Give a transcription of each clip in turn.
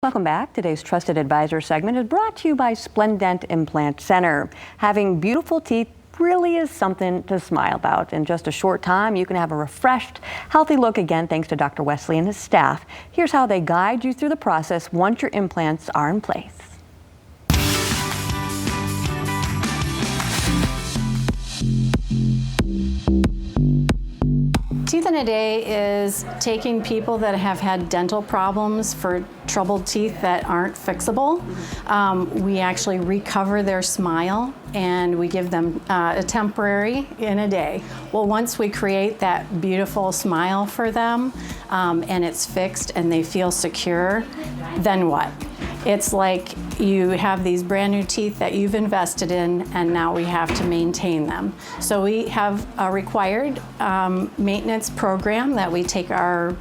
Welcome back. Today's Trusted Advisor segment is brought to you by Splendent Implant Center. Having beautiful teeth really is something to smile about. In just a short time, you can have a refreshed, healthy look again thanks to Dr. Wesley and his staff. Here's how they guide you through the process once your implants are in place. Teeth in a Day is taking people that have had dental problems for troubled teeth that aren't fixable. We actually recover their smile and we give them a temporary in a day. Well, once we create that beautiful smile for them and it's fixed and they feel secure, then what? It's like you have these brand new teeth that you've invested in and now we have to maintain them. So we have a required maintenance program that we take our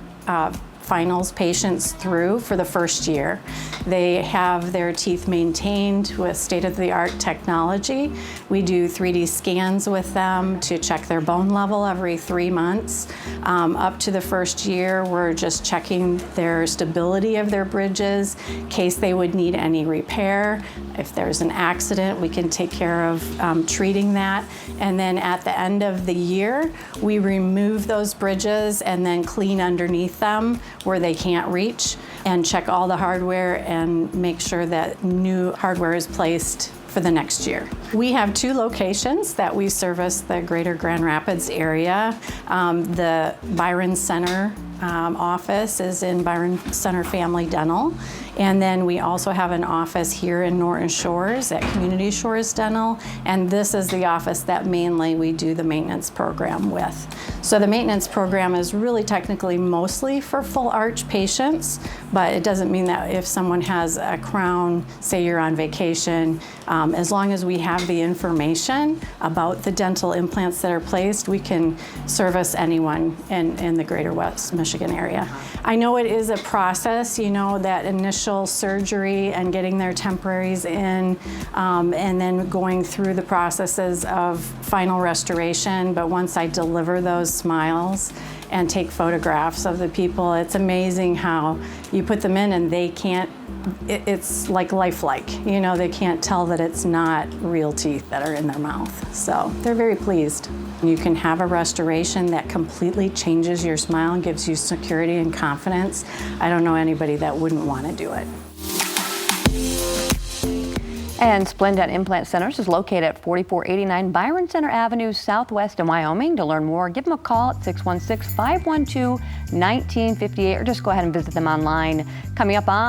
finals patients through for the first year. They have their teeth maintained with state-of-the-art technology. We do 3D scans with them to check their bone level every 3 months. Up to the first year, we're just checking their stability of their bridges in case they would need any repair. If there's an accident, we can take care of treating that. And then at the end of the year, we remove those bridges and then clean underneath them where they can't reach and check all the hardware and make sure that new hardware is placed for the next year. We have 2 locations that we service the greater Grand Rapids area. The Byron Center office is in Byron Center Family Dental. And then we also have an office here in Norton Shores at Community Shores Dental. And this is the office that mainly we do the maintenance program with. So the maintenance program is really technically mostly for full arch patients, but it doesn't mean that if someone has a crown, say you're on vacation, as long as we have the information about the dental implants that are placed, we can service anyone in the greater West Michigan area. I know it is a process, you know, that initial surgery and getting their temporaries in and then going through the processes of final restoration. But once I deliver those smiles and take photographs of the people, it's amazing how you put them in and they can't, it's like lifelike. You know, they can't tell that it's not real teeth that are in their mouth. So they're very pleased. You can have a restoration that completely changes your smile and gives you security and confidence. I don't know anybody that wouldn't want to do it. And Splendent Implant Centers is located at 4489 Byron Center Avenue, Southwest in Wyoming. To learn more, give them a call at 616-512-1958 or just go ahead and visit them online. Coming up on